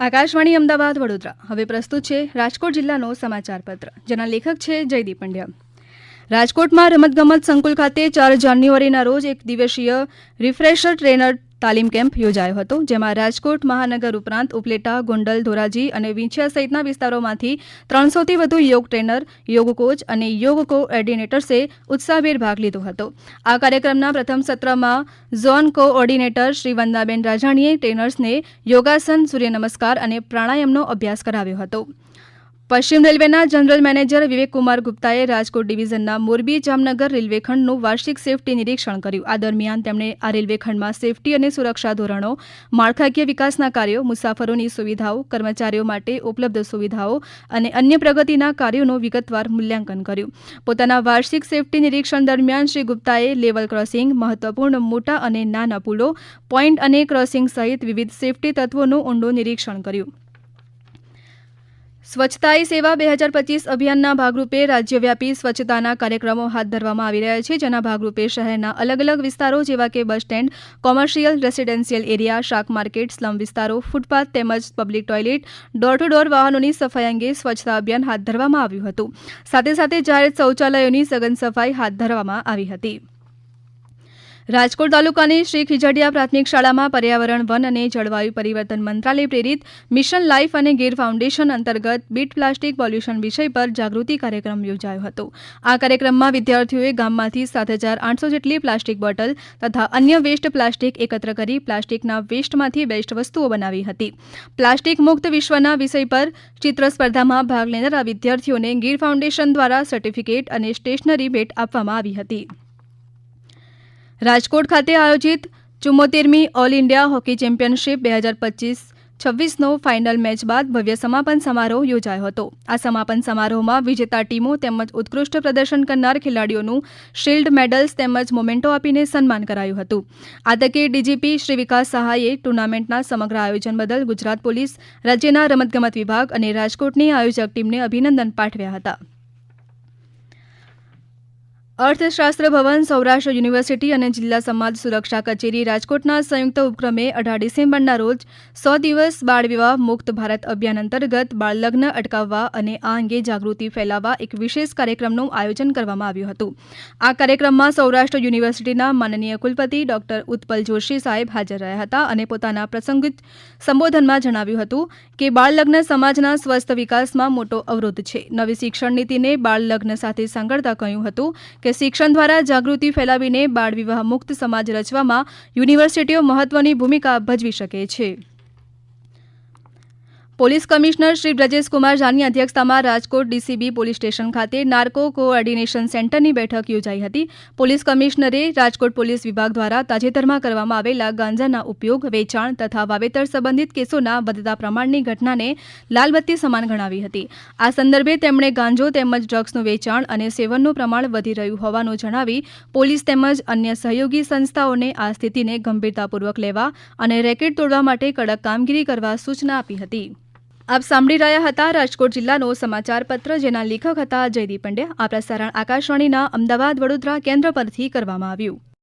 આકાશવાણી અમદાવાદ વડોદરા હવે પ્રસ્તુત છે રાજકોટ જિલ્લાનો સમાચાર પત્ર, જેના લેખક છે જયદીપ પંડ્યા। રાજકોટમાં રમતગમત સંકુલ ખાતે 4 જાન્યુઆરીના રોજ એક દિવસીય રિફ્રેશર ટ્રેનર તાલીમ કેમ્પ યોજાયો હતો, જેમાં રાજકોટ મહાનગર ઉપરાંત ઉપલેટા, ગોંડલ, ધોરાજી અને વિંછિયા સહિતના વિસ્તારોમાંથી 300થી વધુ યોગ ટ્રેનર, યોગ કોચ અને યોગ કોઓર્ડિનેટર્સે ઉત્સાહભેર ભાગ લીધો હતો। આ કાર્યક્રમના પ્રથમ સત્રમાં ઝોન કોઓર્ડિનેટર શ્રી વંદાબેન રાજાણીએ ટ્રેનર્સને યોગાસન, સૂર્ય નમસ્કાર અને પ્રાણાયામનો અભ્યાસ કરાવ્યો હતો। પશ્ચિમ રેલવેના જનરલ મેનેજર વિવેકકુમાર ગુપ્તાએ રાજકોટ ડિવિઝનના મોરબી જામનગર રેલવે ખંડનું વાર્ષિક સેફટી નિરીક્ષણ કર્યું। આ દરમિયાન તેમણે આ રેલવે ખંડમાં સેફટી અને સુરક્ષા ધોરણો, માળખાકીય વિકાસના કાર્યો, મુસાફરોની સુવિધાઓ, કર્મચારીઓ માટે ઉપલબ્ધ સુવિધાઓ અને અન્ય પ્રગતિના કાર્યોનું વિગતવાર મૂલ્યાંકન કર્યું। પોતાના વાર્ષિક સેફટી નિરીક્ષણ દરમિયાન શ્રી ગુપ્તાએ લેવલ ક્રોસિંગ, મહત્વપૂર્ણ મોટા અને નાના પુલો, પોઈન્ટ અને ક્રોસિંગ સહિત વિવિધ સેફટી તત્વોનું ઊંડું નિરીક્ષણ કર્યું। સ્વચ્છતા હી સેવા 2025 અભિયાનના ભાગરૂપે રાજ્યવ્યાપી સ્વચ્છતાના કાર્યક્રમો હાથ ધરવામાં આવી રહ્યા છે, જેના ભાગરૂપે શહેરના અલગ અલગ વિસ્તારો જેવા કે bus stand, commercial, residential area, શાક માર્કેટ, સ્લમ વિસ્તારો, ફૂટપાથ તેમજ public toilet, door to door વાહનોની સફાઈ અંગે સ્વચ્છતા અભિયાન હાથ ધરવામાં આવ્યું હતું। સાથે સાથે જાહેર શૌચાલયોની સઘન સફાઈ હાથ ધરવામાં આવી હતી। રાજકોટ તાલુકાની શ્રી ખીજડીયા પ્રાથમિક શાળામાં પર્યાવરણ, વન અને જળવાયુ પરિવર્તન મંત્રાલય પ્રેરિત મિશન લાઈફ અને ગીર ફાઉન્ડેશન અંતર્ગત બીટ પ્લાસ્ટિક પોલ્યુશન વિષય પર જાગૃતિ કાર્યક્રમ યોજાયો હતો। આ કાર્યક્રમમાં વિદ્યાર્થીઓએ ગામમાંથી 7,800 જેટલી પ્લાસ્ટિક બોટલ તથા અન્ય વેસ્ટ પ્લાસ્ટિક એકત્ર કરી પ્લાસ્ટિકના વેસ્ટમાંથી બેસ્ટ વસ્તુઓ બનાવી હતી। પ્લાસ્ટિક મુક્ત વિશ્વના વિષય પર ચિત્ર સ્પર્ધામાં ભાગ લેનારા વિદ્યાર્થીઓને ગીર ફાઉન્ડેશન દ્વારા સર્ટિફિકેટ અને સ્ટેશનરી ભેટ આપવામાં આવી હતી। રાજકોટ ખાતે આયોજિત 74મી ઓલ ઇન્ડિયા હોકી ચેમ્પિયનશિપ 2025-26નો ફાઇનલ મેચ બાદ ભવ્ય સમાપન સમારોહ યોજાયો હતો। આ સમાપન સમારોહમાં વિજેતા ટીમો તેમજ ઉત્કૃષ્ટ પ્રદર્શન કરનાર ખેલાડીઓનું શિલ્ડ, મેડલ્સ તેમજ મોમેન્ટો આપીને સન્માન કરાયું હતું। આ તકે ડીજીપી શ્રી વિકાસ સહાયે ટુર્નામેન્ટના સમગ્ર આયોજન બદલ ગુજરાત પોલીસ, રાજ્યના રમતગમત વિભાગ અને રાજકોટની આયોજક ટીમને અભિનંદન પાઠવ્યા હતા। અર્થશાસ્ત્ર ભવન, સૌરાષ્ટ્ર યુનિવર્સિટી અને જિલ્લા સમાજ સુરક્ષા કચેરી રાજકોટના સંયુક્ત ઉપક્રમે 18 ડિસેમ્બરના રોજ 100 દિવસ બાળ વિવાહ મુક્ત ભારત અભિયાન અંતર્ગત બાળ લગ્ન અટકાવવા અને આ અંગે જાગૃતિ ફેલાવવા એક વિશેષ કાર્યક્રમનું આયોજન કરવામાં આવ્યું હતું। આ કાર્યક્રમમાં સૌરાષ્ટ્ર યુનિવર્સિટીના માનનીય કુલપતિ ડોક્ટર ઉત્પલ જોશી સાહેબ હાજર રહ્યા હતા અને પોતાના પ્રાસંગિક સંબોધનમાં જણાવ્યું હતું કે બાળ લગ્ન સમાજના સ્વસ્થ વિકાસમાં મોટો અવરોધ છે। નવી શિક્ષણ નીતિને બાળ લગ્ન સાથે સાંકળતા કહ્યું હતું કે શિક્ષણ દ્વારા જાગૃતિ ફેલાવીને બાળ વિવાહ મુક્ત સમાજ રચવામાં યુનિવર્સિટીઓ મહત્વની ભૂમિકા ભજવી શકે છે। પોલીસ કમિશનર શ્રી બ્રજેશકુમાર ઝાની અધ્યક્ષતામાં રાજકોટ ડીસીબી પોલીસ સ્ટેશન ખાતે નાર્કો કોઓર્ડિનેશન સેન્ટરની બેઠક યોજાઈ હતી। પોલીસ કમિશનરે રાજકોટ પોલીસ વિભાગ દ્વારા તાજેતરમાં કરવામાં આવેલા ગાંજાના ઉપયોગ, વેચાણ તથા વાવેતર સંબંધિત કેસોના વધતા પ્રમાણની ઘટનાને લાલબત્તી સમાન ગણાવી હતી। આ સંદર્ભે તેમણે ગાંજો તેમજ ડ્રગ્સનું વેચાણ અને સેવનનું પ્રમાણ વધી રહ્યું હોવાનું જણાવી પોલીસ તેમજ અન્ય સહયોગી સંસ્થાઓને આ સ્થિતિને ગંભીરતાપૂર્વક લેવા અને રેકેટ તોડવા માટે કડક કામગીરી કરવા સૂચના આપી હતી। આપ સાંભળી રહ્યા હતા રાજકોટ જિલ્લાનો સમાચાર પત્ર, જેના લેખક હતા જયદીપ પંડ્યા। આ પ્રસારણ આકાશવાણીના અમદાવાદ વડોદરા કેન્દ્ર પરથી કરવામાં આવ્યું।